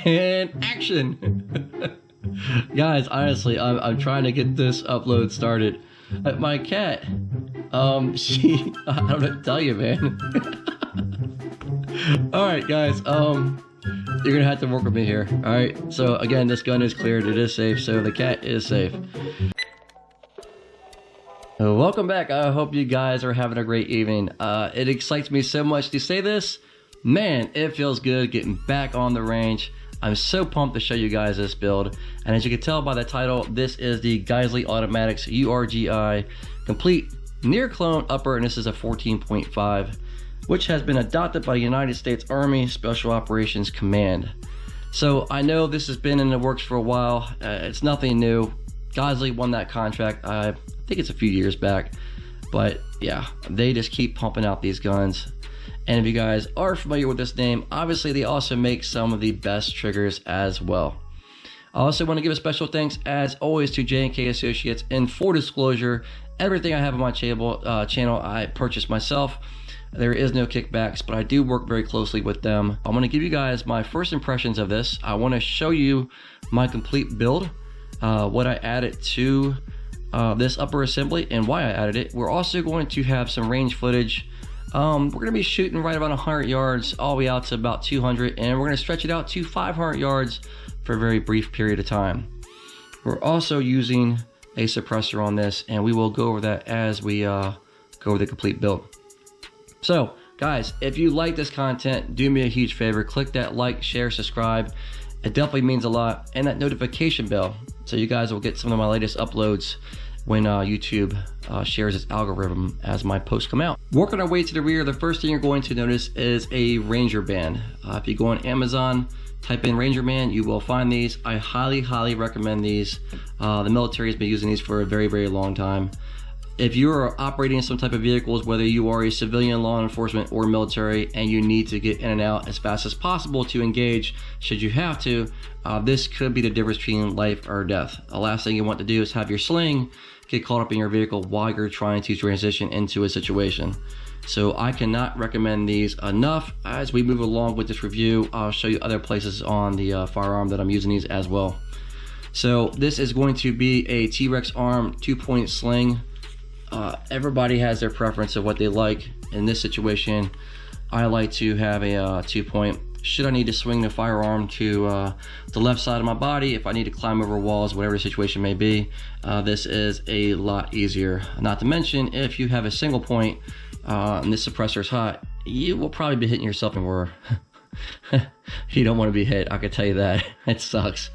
And action. Guys, honestly, I'm trying to get this upload started. My cat, she, I don't know what to tell you, man. All right, guys, you're gonna have to work with me here. All right, so again, this gun is cleared, it is safe, so the cat is safe. Welcome back. I hope you guys are having a great evening. It excites me so much to say this. Man, it feels good getting back on the range. I'm so pumped to show you guys this build. And as you can tell by the title, this is the Geissele Automatics URGI complete near clone upper, and this is a 14.5, which has been adopted by the United States Army Special Operations Command. So I know this has been in the works for a while. It's nothing new. Geissele won that contract, I think it's a few years back, but yeah, they just keep pumping out these guns. And if you guys are familiar with this name, obviously they also make some of the best triggers as well. I also want to give a special thanks as always to J&K Associates. And for disclosure, everything I have on my channel I purchased myself. There is no kickbacks, but I do work very closely with them. I'm going to give you guys my first impressions of this. I want to show you my complete build, what I added to this upper assembly and why I added it. We're also going to have some range footage. We're going to be shooting right around 100 yards all the way out to about 200, and we're going to stretch it out to 500 yards for a very brief period of time. We're also using a suppressor on this, and we will go over that as we go over the complete build. So guys, if you like this content, do me a huge favor, click that like, share, subscribe. It definitely means a lot, and that notification bell so you guys will get some of my latest uploads when YouTube shares its algorithm as my posts come out. Working our way to the rear, the first thing you're going to notice is a Ranger band. If you go on Amazon, type in Ranger band, you will find these. I highly recommend these. The military has been using these for a very long time. If you're operating some type of vehicles, whether you are a civilian, law enforcement, or military, and you need to get in and out as fast as possible to engage should you have to, this could be the difference between life or death. The last thing you want to do is have your sling get caught up in your vehicle while you're trying to transition into a situation. So I cannot recommend these enough. As we move along with this review, I'll show you other places on the firearm that I'm using these as well. So this is going to be a T-Rex arm 2-point sling. Everybody has their preference of what they like. In this situation, I like to have a 2-point. Should I need to swing the firearm to the left side of my body, if I need to climb over walls, whatever the situation may be, this is a lot easier. Not to mention, if you have a single point and this suppressor is hot, you will probably be hitting yourself in where you don't want to be hit. I can tell you that. It sucks.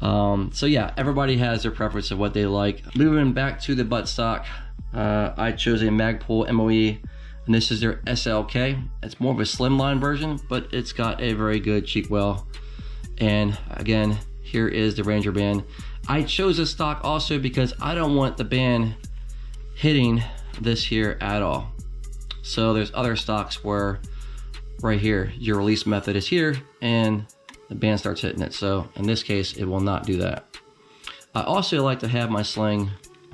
So yeah, everybody has their preference of what they like. Moving back to the buttstock, I chose a Magpul MOE, and this is their SLK. It's more of a slimline version, but it's got a very good cheek well. And again, here is the Ranger band. I chose this stock also because I don't want the band hitting this here at all. So there's other stocks where right here, your release method is here and the band starts hitting it. So in this case, it will not do that. I also like to have my sling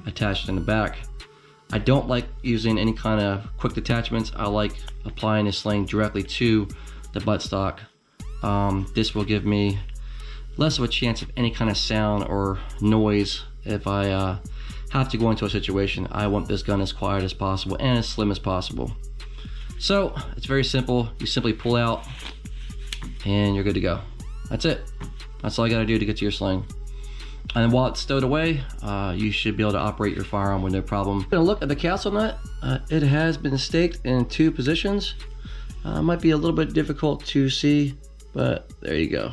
attached in the back. I don't like using any kind of quick detachments. I like applying the sling directly to the buttstock. This will give me less of a chance of any kind of sound or noise if I have to go into a situation. I want this gun as quiet as possible and as slim as possible. So it's very simple. You simply pull out and you're good to go. That's it. That's all you gotta do to get to your sling. And while it's stowed away, you should be able to operate your firearm with no problem. Gonna look at the castle nut. It has been staked in 2 positions. Might be a little bit difficult to see, but there you go.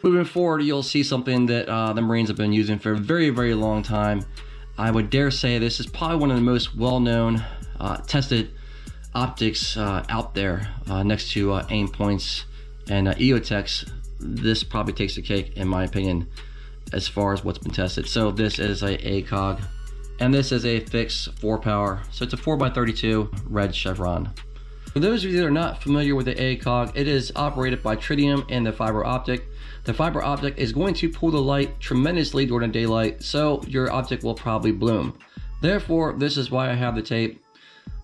Moving forward, you'll see something that the Marines have been using for a very long time. I would dare say this is probably one of the most well-known, tested optics out there, next to aim points and EOTechs. This probably takes the cake, in my opinion, as far as what's been tested. So this is a ACOG, and this is a fixed 4-power. So it's a 4x32 red chevron. For those of you that are not familiar with the ACOG, it is operated by tritium and the fiber optic. The fiber optic is going to pull the light tremendously during the daylight, so your optic will probably bloom. Therefore, this is why I have the tape.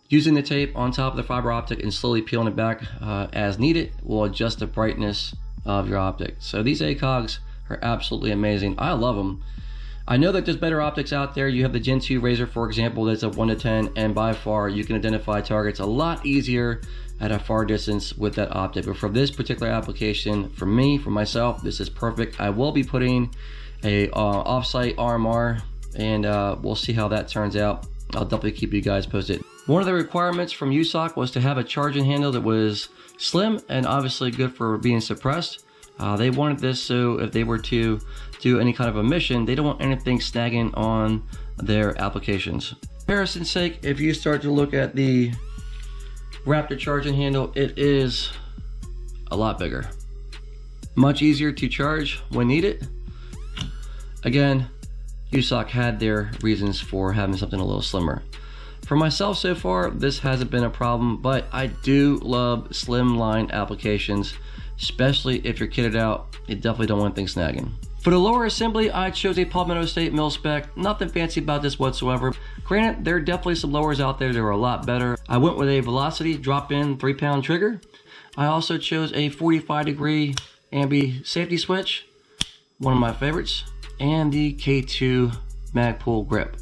Using the tape on top of the fiber optic and slowly peeling it back as needed will adjust the brightness of your optic. So these ACOGs are absolutely amazing. I love them. I know that there's better optics out there. You have the Gen 2 Razor, for example, that's a 1-10, and by far you can identify targets a lot easier at a far distance with that optic. But for this particular application, for me, for myself, this is perfect. I will be putting a off-site RMR, and we'll see how that turns out. I'll definitely keep you guys posted. One of the requirements from USOC was to have a charging handle that was slim and obviously good for being suppressed. They wanted this so if they were to do any kind of a mission, they don't want anything snagging on their applications. For comparison's sake, if you start to look at the Raptor charging handle, it is a lot bigger. Much easier to charge when needed. Again, USOC had their reasons for having something a little slimmer. For myself so far, this hasn't been a problem, but I do love slimline applications, especially if you're kitted out. You definitely don't want things snagging. For the lower assembly, I chose a Palmetto State mil spec. Nothing fancy about this whatsoever. Granted, there are definitely some lowers out there that are a lot better. I went with a Velocity drop-in 3-pound trigger. I also chose a 45-degree ambi safety switch, one of my favorites, and the K2 Magpul grip.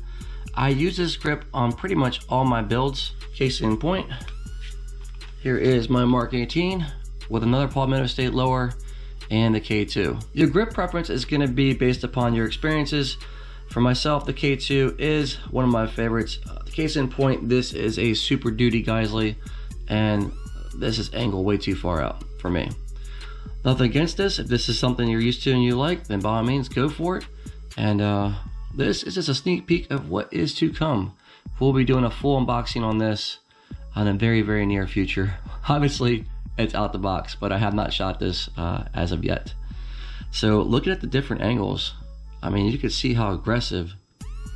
I use this grip on pretty much all my builds. Case in point, here is my Mark 18 with another Palmetto State lower and the K2. Your grip preference is going to be based upon your experiences. For myself, the K2 is one of my favorites. Case in point, this is a Super Duty Geissele, and this is angled way too far out for me. Nothing against this. If this is something you're used to and you like, then by all means go for it. And this is just a sneak peek of what is to come. We'll be doing a full unboxing on this in a very, very near future. Obviously, it's out the box, but I have not shot this as of yet. So looking at the different angles, I mean, you can see how aggressive.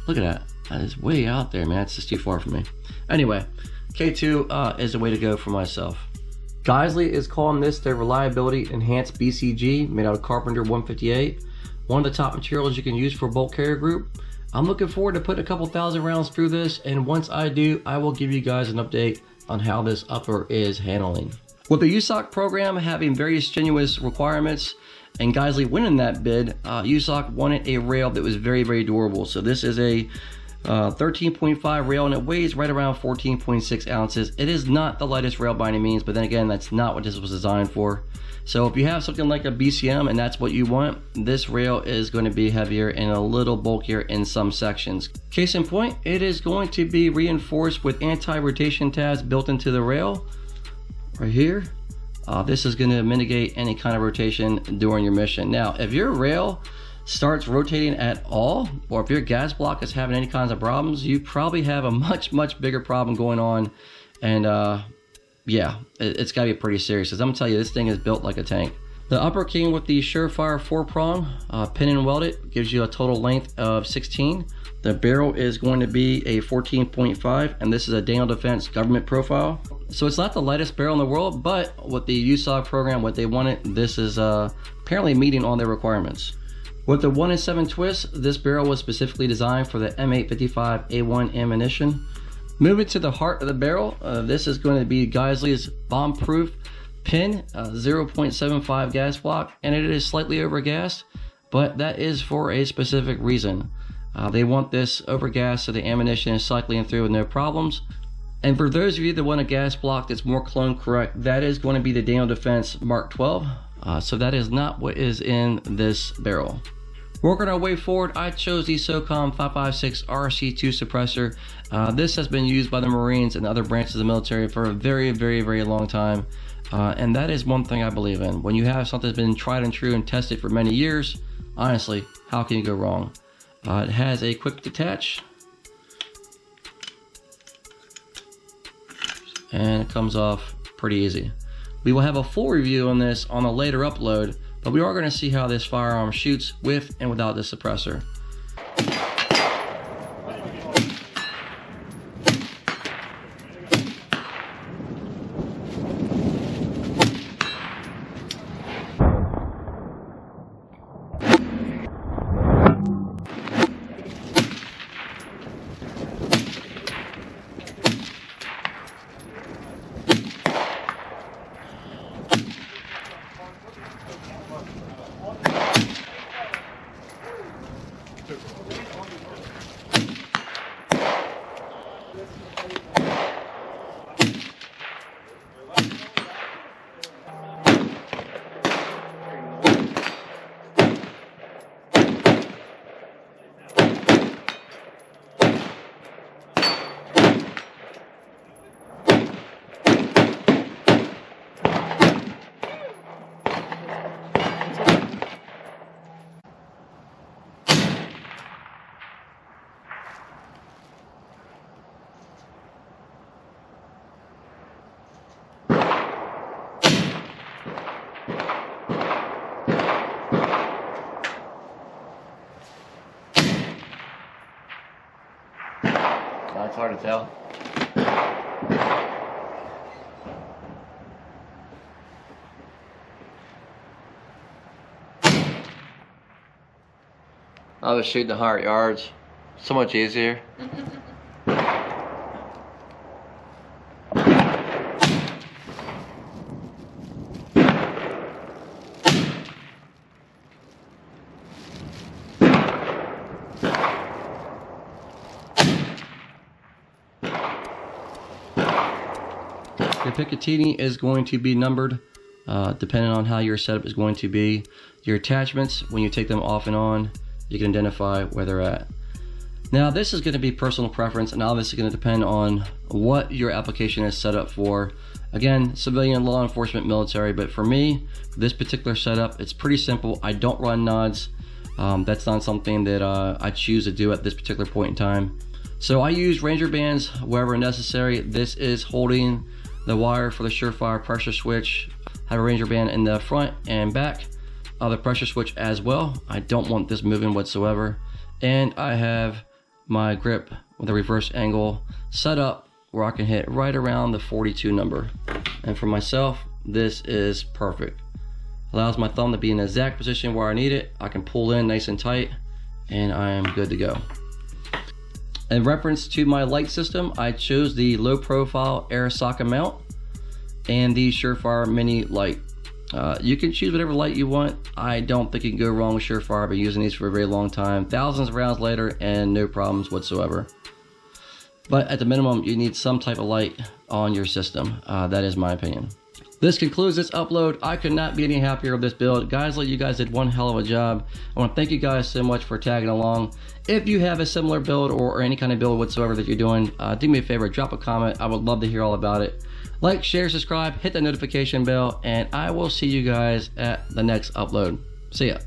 Look at that. That is way out there, man. It's just too far for me. Anyway, K2 is the way to go for myself. Geissele is calling this their Reliability Enhanced BCG, made out of Carpenter 158. One of the top materials you can use for a bolt carrier group. I'm looking forward to putting a couple thousand rounds through this, and once I do, I will give you guys an update on how this upper is handling. With the USOC program having very strenuous requirements and Geissele winning that bid, USOC wanted a rail that was very, very durable. So this is a 13.5 rail, and it weighs right around 14.6 ounces. It is not the lightest rail by any means, but then again, that's not what this was designed for. So if you have something like a BCM and that's what you want, this rail is going to be heavier and a little bulkier in some sections. Case in point, it is going to be reinforced with anti-rotation tabs built into the rail right here. This is going to mitigate any kind of rotation during your mission. Now, if your rail starts rotating at all, or if your gas block is having any kinds of problems, you probably have a much bigger problem going on. And yeah, it's got to be pretty serious, because I'm gonna tell you, this thing is built like a tank. The upper came with the Surefire 4-prong, pin and welded, gives you a total length of 16. The barrel is going to be a 14.5, and this is a Daniel Defense government profile. So it's not the lightest barrel in the world, but with the USOC program, what they wanted, this is apparently meeting all their requirements. With the 1-in-7 twist, this barrel was specifically designed for the M855A1 ammunition. Moving to the heart of the barrel, this is going to be Geissele's bomb-proof pin, 0.75 gas block, and it is slightly overgassed, but that is for a specific reason. They want this overgassed so the ammunition is cycling through with no problems. And for those of you that want a gas block that's more clone correct, that is going to be the Daniel Defense Mark 12. So that is not what is in this barrel. Working our way forward, I chose the SOCOM 556 RC2 suppressor. This has been used by the Marines and other branches of the military for a very long time. And that is one thing I believe in. When you have something that's been tried and true and tested for many years, honestly, how can you go wrong? It has a quick detach. And it comes off pretty easy. We will have a full review on this on a later upload, but we are going to see how this firearm shoots with and without the suppressor. It's hard to tell. I was shooting 100 yards. So much easier. Your Picatinny is going to be numbered depending on how your setup is going to be. Your attachments, when you take them off and on, you can identify where they're at. Now this is going to be personal preference and obviously going to depend on what your application is set up for. Again, civilian, law enforcement, military, but for me, this particular setup, it's pretty simple. I don't run nods. That's not something that I choose to do at this particular point in time. So I use Ranger bands wherever necessary. This is holding the wire for the Surefire pressure switch. I have a Ranger band in the front and back of the pressure switch as well. I don't want this moving whatsoever. And I have my grip with a reverse angle set up where I can hit right around the 42 number. And for myself, this is perfect. Allows my thumb to be in the exact position where I need it. I can pull in nice and tight and I am good to go. In reference to my light system, I chose the low profile air socket mount and the Surefire mini light. You can choose whatever light you want. I don't think you can go wrong with Surefire. I've been using these for a very long time, thousands of rounds later, and no problems whatsoever. But at the minimum, you need some type of light on your system. That is my opinion. This concludes this upload. I could not be any happier with this build. Geissele, you guys did one hell of a job. I want to thank you guys so much for tagging along. If you have a similar build or any kind of build whatsoever that you're doing, do me a favor, drop a comment. I would love to hear all about it. Like, share, subscribe, hit that notification bell, and I will see you guys at the next upload. See ya.